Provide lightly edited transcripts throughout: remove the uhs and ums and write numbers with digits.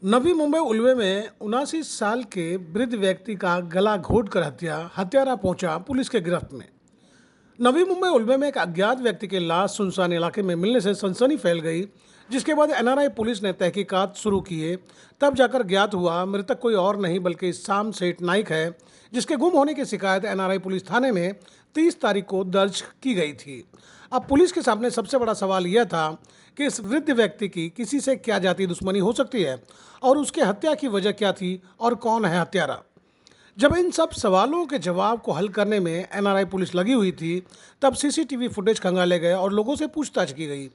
नवी मुंबई उल्वे में 79 साल के वृद्ध व्यक्ति का गला घोंटकर हत्यारा पहुंचा पुलिस के गिरफ्त में। नवी मुंबई उल्वे में एक अज्ञात व्यक्ति की लाश सुनसान इलाके में मिलने से सनसनी फैल गई, जिसके बाद एनआरआई पुलिस ने तहकीकात शुरू किए। तब जाकर ज्ञात हुआ मृतक कोई और नहीं बल्कि शाम सेठ नाइक है, जिसके गुम होने की शिकायत एनआरआई पुलिस थाने में 30 तारीख को दर्ज की गई थी। अब पुलिस के सामने सबसे बड़ा सवाल यह था कि इस वृद्ध व्यक्ति की किसी से क्या जाति दुश्मनी हो सकती है और उसके हत्या की वजह क्या थी और कौन है हत्यारा। जब इन सब सवालों के जवाब को हल करने में एनआरआई पुलिस लगी हुई थी, तब सीसीटीवी फुटेज खंगाले गए और लोगों से पूछताछ की गई।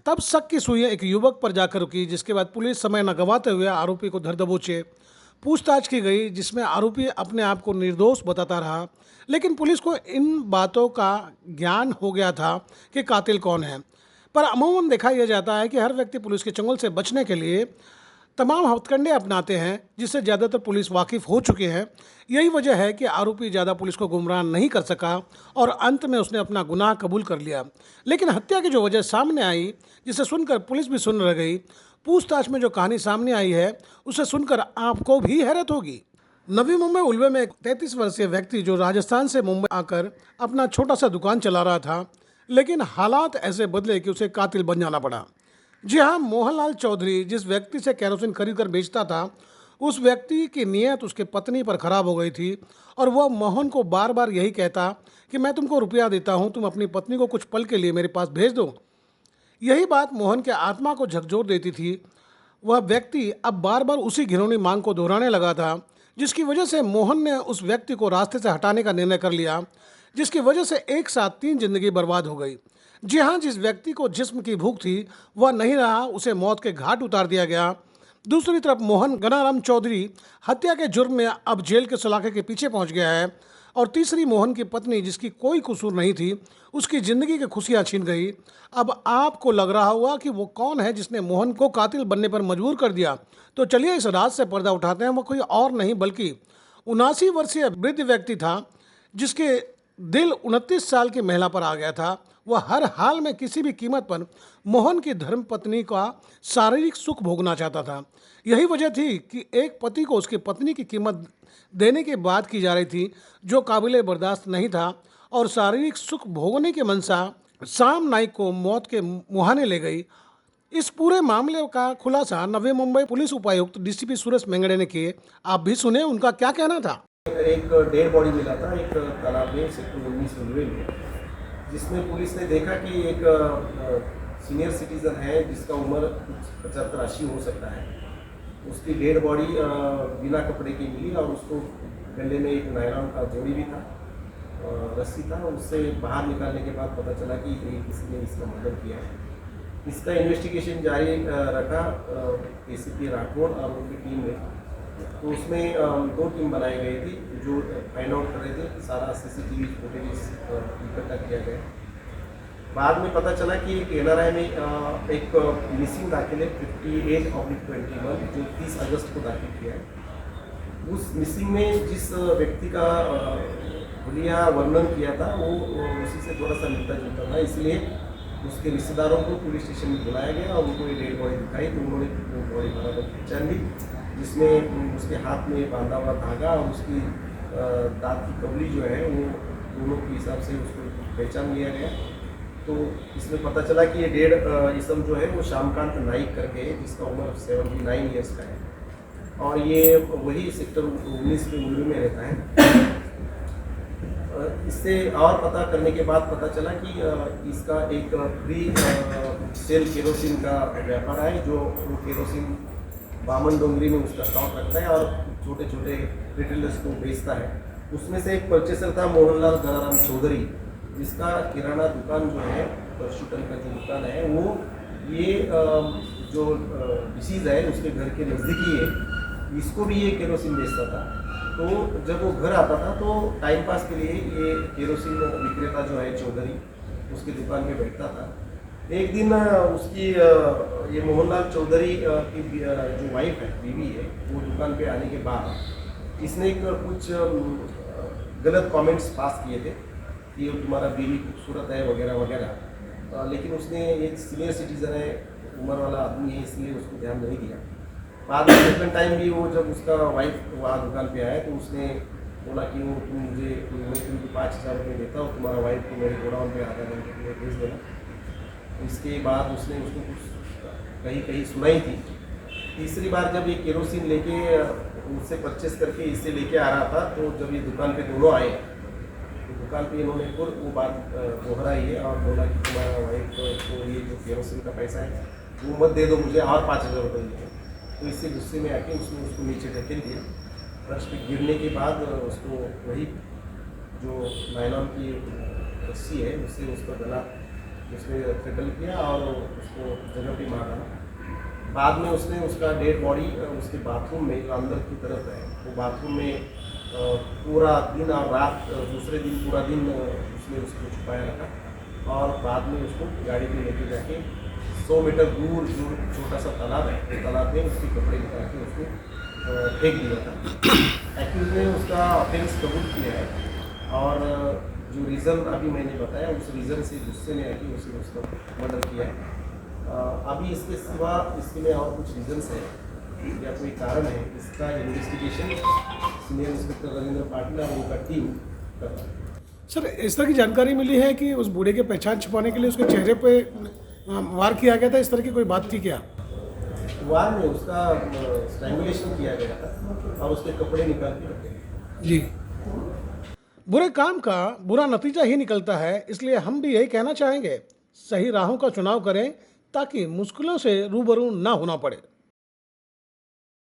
तब शक की सुइयां एक युवक पर जाकर रुकी, जिसके बाद पुलिस समय न गंवाते हुए आरोपी को धर दबोचे। पूछताछ की गई, जिसमें आरोपी अपने आप को निर्दोष बताता रहा, लेकिन पुलिस को इन बातों का ज्ञान हो गया था कि कातिल कौन है। पर अमूमन देखा यह जाता है कि हर व्यक्ति पुलिस के चंगुल से बचने के लिए तमाम हथकंडे अपनाते हैं, जिससे ज़्यादातर पुलिस वाकिफ़ हो चुके हैं। यही वजह है कि आरोपी ज़्यादा पुलिस को गुमराह नहीं कर सका और अंत में उसने अपना गुनाह कबूल कर लिया। लेकिन हत्या की जो वजह सामने आई, जिसे सुनकर पुलिस भी सुन रह गई, पूछताछ में जो कहानी सामने आई है उसे सुनकर आपको भी हैरत होगी। नवी मुंबई उल्वे में एक 33 वर्षीय व्यक्ति जो राजस्थान से मुंबई आकर अपना छोटा सा दुकान चला रहा था, लेकिन हालात ऐसे बदले कि उसे कातिल बन जाना पड़ा। जी हाँ, मोहनलाल चौधरी जिस व्यक्ति से कैरोसिन खरीद कर बेचता था, उस व्यक्ति की नीयत उसके पत्नी पर खराब हो गई थी और वह मोहन को बार बार यही कहता कि मैं तुमको रुपया देता हूँ, तुम अपनी पत्नी को कुछ पल के लिए मेरे पास भेज दो। यही बात मोहन के आत्मा को झकझोर देती थी। वह व्यक्ति अब बार बार उसी घिनौनी मांग को दोहराने लगा था, जिसकी वजह से मोहन ने उस व्यक्ति को रास्ते से हटाने का निर्णय कर लिया, जिसकी वजह से एक साथ 3 जिंदगी बर्बाद हो गई। जी हाँ, जिस व्यक्ति को जिस्म की भूख थी वह नहीं रहा, उसे मौत के घाट उतार दिया गया। दूसरी तरफ मोहन गनाराम चौधरी हत्या के जुर्म में अब जेल के सलाखे के पीछे पहुंच गया है। और तीसरी मोहन की पत्नी, जिसकी कोई कसूर नहीं थी, उसकी ज़िंदगी की खुशियां छीन गई। अब आपको लग रहा होगा कि वो कौन है जिसने मोहन को कातिल बनने पर मजबूर कर दिया। तो चलिए इस राज से पर्दा उठाते हैं। वो कोई और नहीं बल्कि 79 वर्षीय वृद्ध व्यक्ति था, जिसके दिल 29 साल की महिला पर आ गया था। वह हर हाल में किसी भी कीमत पर मोहन की धर्मपत्नी का शारीरिक सुख भोगना चाहता था। यही वजह थी कि एक पति को उसकी पत्नी की कीमत देने की बात की जा रही थी, जो काबिले बर्दाश्त नहीं था और शारीरिक सुख भोगने की मंशा शाम नाइक को मौत के मुहाने ले गई। इस पूरे मामले का खुलासा नवी मुंबई पुलिस उपायुक्त डीसीपी सुरेश मेंगड़े ने किए। आप भी सुने उनका क्या कहना था। एक डेड बॉडी मिला था एक तालाब में सेक्टर 19 उल्वे में, जिसमें पुलिस ने देखा कि एक सीनियर सिटीज़न है जिसका उम्र 75-80 हो सकता है। उसकी डेड बॉडी बिना कपड़े की मिली और उसको गले में एक नायलॉन का जोड़ी भी था, रस्सी था। उससे बाहर निकालने के बाद पता चला कि किसी ने इसका मर्डर किया है। इसका इन्वेस्टिगेशन जारी रखा एसीपी राठौड़ और उनकी टीम ने। तो उसमें 2 टीम बनाई गई थी जो फाइंड आउट कर रहे थे कि सारा सीसीटीवी फुटेज इकट्ठा किया गया। बाद में पता चला कि एक एनआरआई में एक मिसिंग दाखिल है 58/21 जो 30 अगस्त को दाखिल किया है। उस मिसिंग में जिस व्यक्ति का हुलिया वर्णन किया था वो उसी से थोड़ा सा मिलता जुलता था, इसलिए उसके रिश्तेदारों को पुलिस स्टेशन में बुलाया गया और उनको ये डेड बॉडी दिखाई। तो उन्होंने बॉडी बराबर पहचान ली, जिसमें उसके हाथ में बांधा हुआ धागा और उसकी दांत की कवली जो है वो दोनों के हिसाब से उसको पहचान लिया गया। तो इसमें पता चला कि ये डेढ़ इसम जो है वो श्यामकांत नाइक करके है, जिसका उम्र 79 ईयर्स का है और ये वही सेक्टर 19 के उम्र में रहता है। इससे और पता करने के बाद पता चला कि इसका एक फ्री सेल केरोसिन का व्यापार है, जो वो केरोसिन बामन डोंगरी में उसका स्टॉक रखता है और छोटे छोटे रिटेलर्स को बेचता है। उसमें से एक परचेसर था मोहनलाल गनाराम चौधरी, जिसका किराना दुकान जो है, शूटर का जो दुकान है, वो ये जो डिसीज़ है उसके घर के नज़दीकी है, इसको भी ये केरोसिन बेचता था। तो जब वो घर आता था तो टाइम पास के लिए ये केरोसिन विक्रेता जो है चौधरी उसकी दुकान पे बैठता था। एक दिन उसकी ये मोहनलाल चौधरी की जो वाइफ है, बीवी है, वो दुकान पे आने के बाद इसने कुछ गलत कमेंट्स पास किए थे कि तुम्हारा बीवी खूबसूरत है वगैरह वगैरह। लेकिन उसने एक सीनियर सिटीज़न है, उम्र वाला आदमी है, इसलिए उसको ध्यान नहीं दिया। बाद में सेकंड टाइम भी वो जब उसका वाइफ वहाँ दुकान पे आया तो उसने बोला कि वो तुम मुझे मैं तुमको 5,000 रुपये देता हूँ, तुम्हारा वाइफ को मेरे गोडाउन पे आधा घंटे के लिए भेज देना। इसके बाद उसने उसको कुछ कहीं कहीं सुनाई थी। तीसरी बार जब ये केरोसिन लेके उससे परचेस करके इसे लेके आ रहा था, तो जब ये दुकान पे दोनों आए तो दुकान पे इन्होंने फिर वो बात दोहराई है और बोला कि तुम्हारा वाइफ को ये जो केरोसिन का पैसा है वो मत दे दो मुझे, और 5,000 रुपये दे। तो इससे गुस्से में आके उसने उसको नीचे ढकेल दिया। फर्श पे गिरने के बाद उसको वही जो नायलॉन की रस्सी है उससे उसका गला उसने सेटल किया और उसको जगह पे मार डाला। बाद में उसने उसका डेड बॉडी उसके बाथरूम में जो अंदर की तरफ है वो बाथरूम में पूरा दिन और रात दूसरे दिन पूरा दिन उसने उसको छुपाया रखा और बाद में उसको गाड़ी पे लेके जाके 100 मीटर दूर जो छोटा सा तालाब है उस तालाब में उसके कपड़े निकाल के उसको फेंक दिया था। एक्यूज ने उसका ऑफेंस कबूल किया है और जो रीज़न अभी मैंने बताया उस रीज़न से गुस्से में आके उसने उसका मर्डर किया है। अभी इसके सिवा इसके में और कुछ रीजंस है या कोई कारण है, इसका investigation senior inspector Ravindra Patil और उनका टीम कर रहा है। सर, इस तरह की जानकारी मिली है कि उस बूढ़े की पहचान छुपाने के लिए उसके चेहरे पे वार किया गया था, इस तरह की कोई बात थी क्या? वार में उसका स्ट्रैंगुलेशन किया गया था और उसके कपड़े निकाल के रखे। जी, बुरे काम का बुरा नतीजा ही निकलता है, इसलिए हम भी यही कहना चाहेंगे, सही राहों का चुनाव करें ताकि मुश्किलों से रूबरू ना होना पड़े।